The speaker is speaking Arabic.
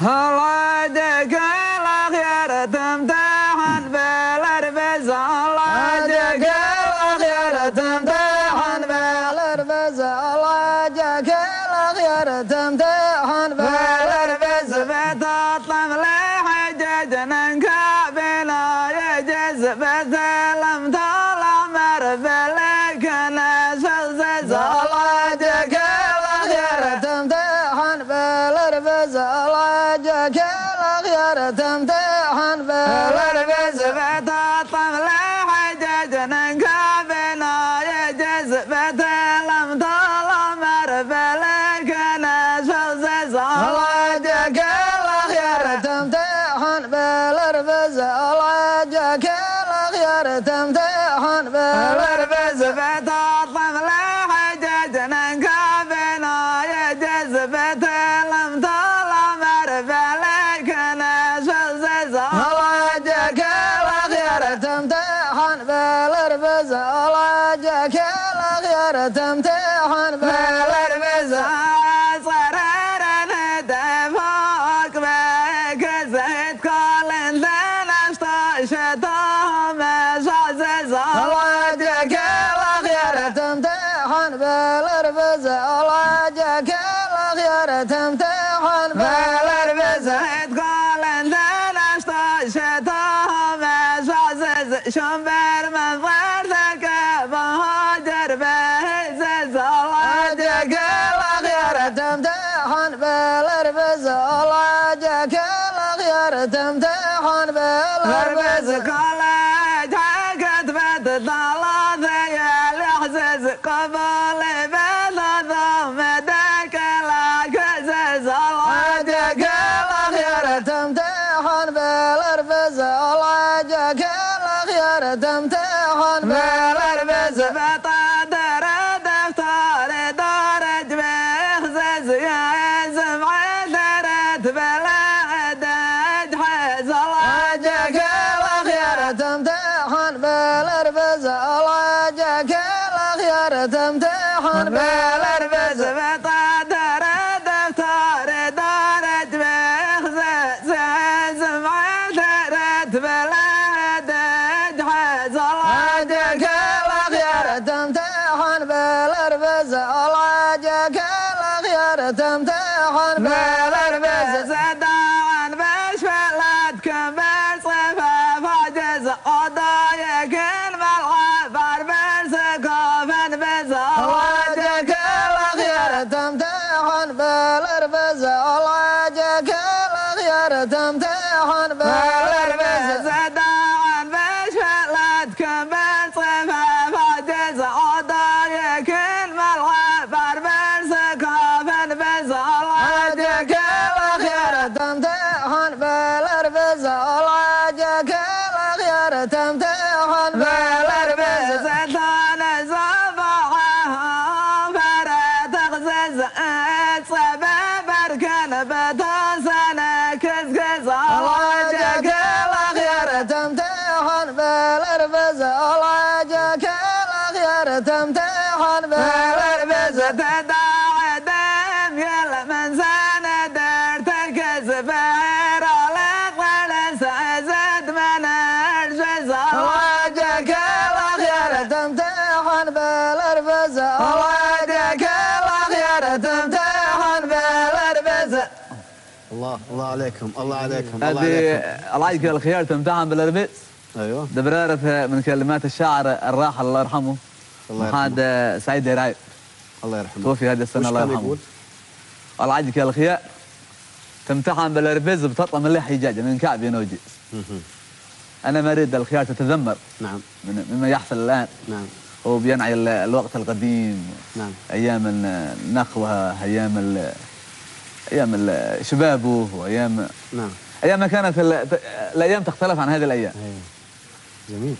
الله يجزاك الخير تمتحن بالرفز الله يجزاك الخير تمتحن بالرفز الله يجزاك الخير تمتحن بالرفز بتطلب لحجج ننكابنا يجز بتلم طلع مرفلك ناس الزز الله يجزاك الخير تمتحن بالرفز الله يجزاك الخير تمتحن بالرفز بتطلب لحجج ننكابنا يجز بتلم طلع مرفلك ناس الزز الله يجزاك الخير تمتحن بالرفز الله يجزاك الخير تمتحن بالرفز بتطلب لحجج ننكابنا يجز بتلم طلع مرفلك ناس الزز الله يجزاك الخير تمتحن بالرفز الله يجزاك الخير تمتحن بالرفز صررنا دفاق بك زيت كل انسان اشتاشتهم زعزز الله يجزاك الخير تمتحن بالرفز الله يجزاك الخير تمتحن بالرفز زيت كل انسان اشتاشتهم زعزز شنبر من ضرتك بهاجر بهزز الله يجزاك الخير تمتحن بالرفز الله يجزاك الخير تمتحن بالرفز كل حاجة بتطلع زي الحزز قبل بلد مدك العكزز الله يجزاك الخير تمتحن بالرفز الله يجزاك الخير تمتحن بالرفز بتقدر دفتر درج بيخزز يعزم عدرت بلاد اجحز الله يجزاك الخير تمتحن بالرفز الله يجزاك الخير تمتحن بالرفز بتقدر دفتر درج بيخزز يعزم عدرت بلاد اجحز الله يجزاك الخير تمتحن بالرفز الله يجزاك الخير تمتحن بالرفز زدان بشفلت كبر صفاف عجز قضايق الملعب عربس كوفن بز الله يجزاك الخير تمتحن بالرفز الله يجزاك الخير تمتحن بالرفز زدان بشفلت كبر صفاف عجز قضايق الملعب عربس كوفن بز الله يجزاك الخير تمتحن بالرفز الله يجزاك الخير تمتحن بالرفز زدان زبعها فرت غزز سبب اركن بتوسن كزكز الله يجزاك الخير تمتحن بالرفز الله يجزاك الخير تمتحن بالرفز تداعي دم يلا من سنة تركز فعير على زد من الجز الله يجزاك الخير تمتحن بالرفز الله يجزاك الخير تمتحن بالرفز الله عليكم الله عليكم الله يجزاك الخير تمتحن بالرفز. ايوه ده بنعرف من كلمات الشاعر الراحل الله يرحمه محمد سعيد دراعي الله يرحمه توفي هذه السنه الله يرحمه. الله يجزاك الخير تمتحن بالرفز بتطلع من لحي جاجه من كعب ينوجي. انا ما اريد الخيار تتذمر نعم مما يحصل الان. نعم هو بينعي الوقت القديم. نعم ايام النخوه ايام شبابه وايام نعم ايام ما كانت الايام تختلف عن هذه الايام. ايوه جميل.